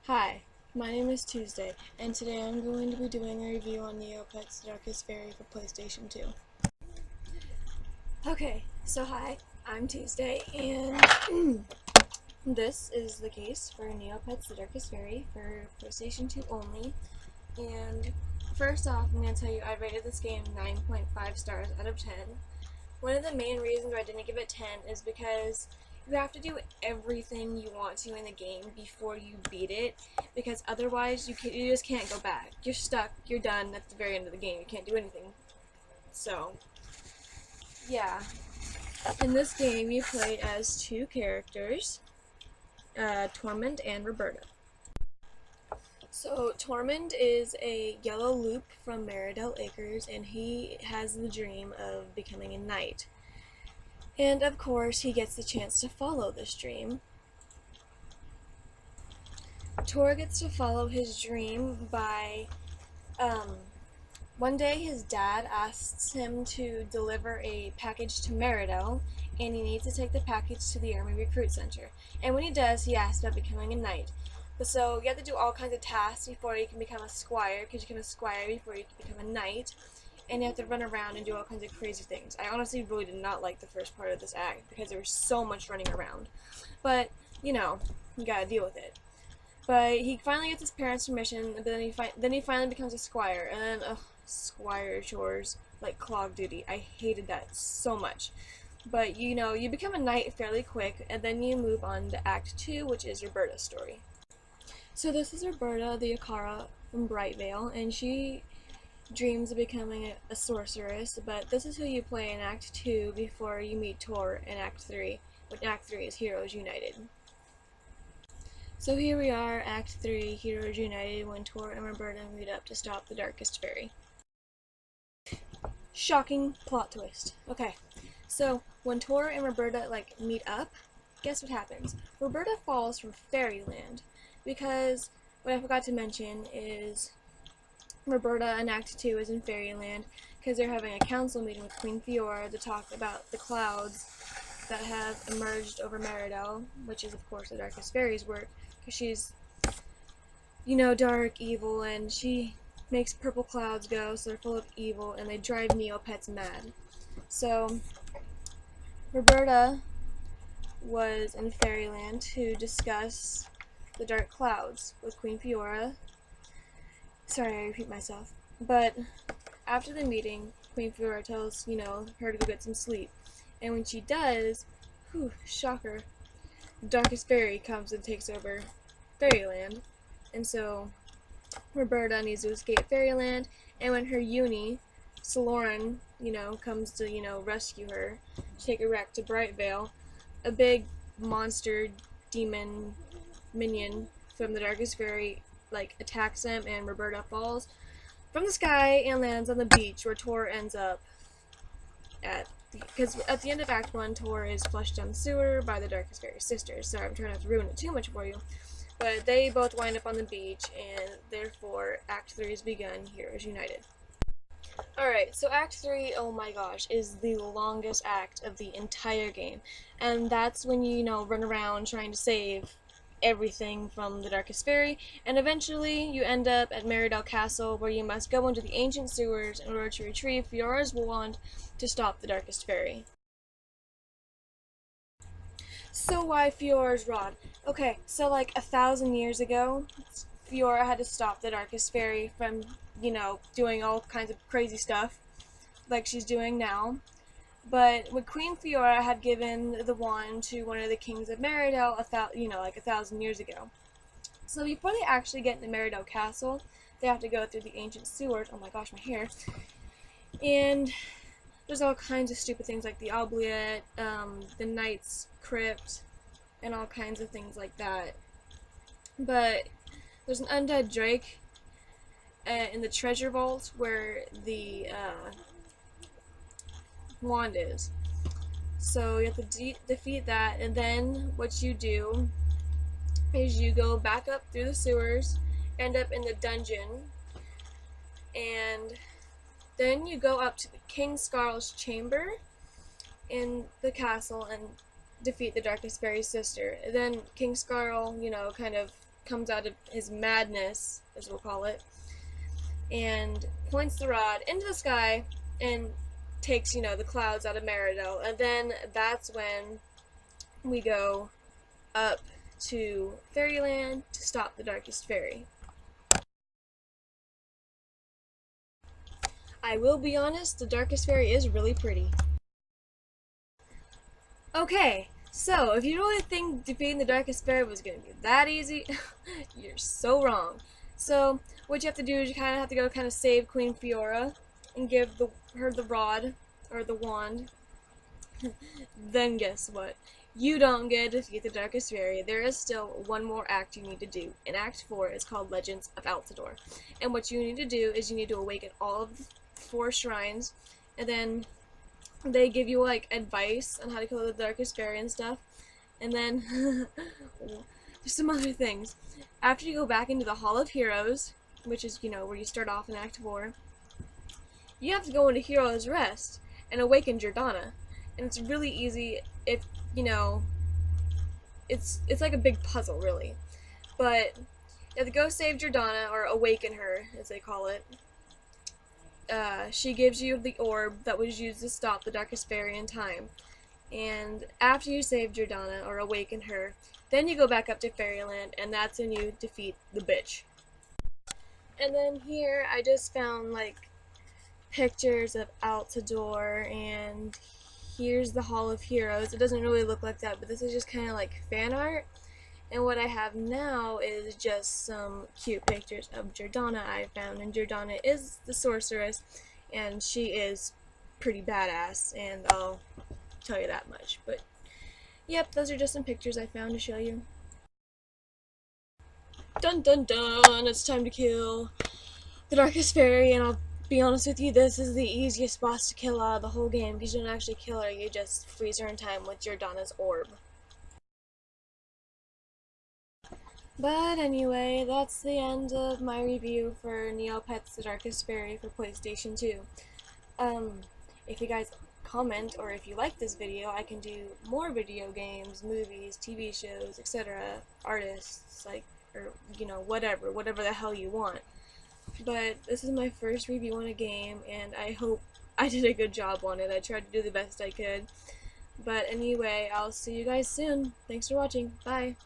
Hi, my name is Tuesday, and today I'm going to be doing a review on Neopets the Darkest Faerie for PlayStation 2. Okay, so hi, I'm Tuesday, and this is the case for Neopets the Darkest Faerie for PlayStation 2 only. And first off, I'm going to tell you I rated this game 9.5 stars out of 10. One of the main reasons why I didn't give it 10 is because you have to do everything you want to in the game before you beat it, because otherwise you just can't go back. You're stuck, you're done at the very end of the game. You can't do anything. So, yeah. In this game, you play as two characters, Tormund and Roberta. So, Tormund is a yellow loop from Meridell Acres, and he has the dream of becoming a knight. And of course, he gets the chance to follow this dream. Tor gets to follow his dream by, one day his dad asks him to deliver a package to Meridell, and he needs to take the package to the Army Recruit Center. And when he does, he asks about becoming a knight. But so you have to do all kinds of tasks before you can become a squire, because you can become a squire before you can become a knight. And you have to run around and do all kinds of crazy things. I honestly really did not like the first part of this act because there was so much running around. But, you know, you gotta deal with it. But he finally gets his parents' permission, but then he finally becomes a squire, and then, squire chores, like clog duty. I hated that so much. But, you become a knight fairly quick, and then you move on to Act 2, which is Roberta's story. So this is Roberta, the Akara from Brightvale, and she dreams of becoming a sorceress, but this is who you play in Act 2 before you meet Tor in Act 3, when Act 3 is Heroes United. So here we are, Act 3, Heroes United, when Tor and Roberta meet up to stop the Darkest Faerie. Shocking plot twist. Okay, so when Tor and Roberta, meet up, guess what happens? Roberta falls from Fairyland, because what I forgot to mention is Roberta in Act 2 is in Fairyland because they're having a council meeting with Queen Fiora to talk about the clouds that have emerged over Meridell, which is, of course, the Darkest Faerie's work, because she's, dark, evil, and she makes purple clouds go, so they're full of evil, and they drive Neopets mad. So, Roberta was in Fairyland to discuss the dark clouds with Queen Fiora. Sorry, I repeat myself. But after the meeting, Queen Fiora tells, her to go get some sleep. And when she does, shocker, the Darkest Faerie comes and takes over Fairyland. And so Roberta needs to escape Fairyland, and when her uni, Saloran, comes to, rescue her, take her back to Brightvale, a big monster demon minion from the Darkest Faerie attacks him, and Roberta falls from the sky and lands on the beach where Tor ends up at. Because at the end of Act 1, Tor is flushed down the sewer by the Darkest Faerie sisters. Sorry, I'm trying not to ruin it too much for you. But they both wind up on the beach, and therefore Act 3 has begun, Heroes United. Alright, so Act 3, oh my gosh, is the longest act of the entire game. And that's when you, run around trying to save everything from the Darkest Faerie, and eventually you end up at Meridell Castle, where you must go into the ancient sewers in order to retrieve Fiora's wand to stop the Darkest Faerie. So why Fiora's rod? Okay, so 1,000 years ago, Fiora had to stop the Darkest Faerie from, doing all kinds of crazy stuff, like she's doing now. But when Queen Fiora had given the wand to one of the kings of Meridell, 1,000 years ago. So before they actually get into Meridell Castle, they have to go through the ancient sewers. Oh my gosh, my hair. And there's all kinds of stupid things like the oubliette, the Knight's Crypt, and all kinds of things like that. But there's an undead drake in the treasure vault where the wand is. So you have to defeat that, and then what you do is you go back up through the sewers, end up in the dungeon, and then you go up to King Scarl's chamber in the castle and defeat the Darkest Faerie's sister. And then King Scarl, kind of comes out of his madness, as we'll call it, and points the rod into the sky and takes, the clouds out of Meridel. And then that's when we go up to Fairyland to stop the Darkest Faerie. I will be honest, the Darkest Faerie is really pretty. Okay, so if you really think defeating the Darkest Faerie was going to be that easy, you're so wrong. So what you have to do is you kind of have to go kind of save Queen Fiora and give her the rod, or the wand. Then guess what? You don't get to defeat the Darkest Faerie. There is still one more act you need to do. In Act 4, it's called Legends of Altador. And what you need to do is you need to awaken all of the 4 shrines, and then they give you like advice on how to kill the Darkest Faerie and stuff. And then there's some other things. After you go back into the Hall of Heroes, which is, where you start off in Act 4, you have to go into Hero's Rest and awaken Jordana. And it's really easy if, it's like a big puzzle, really. But you have to go save Jordana, or awaken her, as they call it. She gives you the orb that was used to stop the Darkest Faerie in time. And after you save Jordana, or awaken her, then you go back up to Fairyland, and that's when you defeat the bitch. And then here, I just found, like, pictures of Altador, and here's the Hall of Heroes. It doesn't really look like that, but this is just kind of like fan art. And what I have now is just some cute pictures of Jordana I found. And Jordana is the sorceress, and she is pretty badass, and I'll tell you that much. But, yep, those are just some pictures I found to show you. Dun dun dun! It's time to kill the Darkest Faerie, and I'll be honest with you, this is the easiest boss to kill out of the whole game, because you don't actually kill her, you just freeze her in time with Jordana's orb. But anyway, that's the end of my review for Neopets the Darkest Faerie for PlayStation 2. If you guys comment, or if you like this video, I can do more video games, movies, TV shows, etc., artists, like, or, whatever the hell you want. But this is my first review on a game, and I hope I did a good job on it. I tried to do the best I could. But anyway, I'll see you guys soon. Thanks for watching. Bye.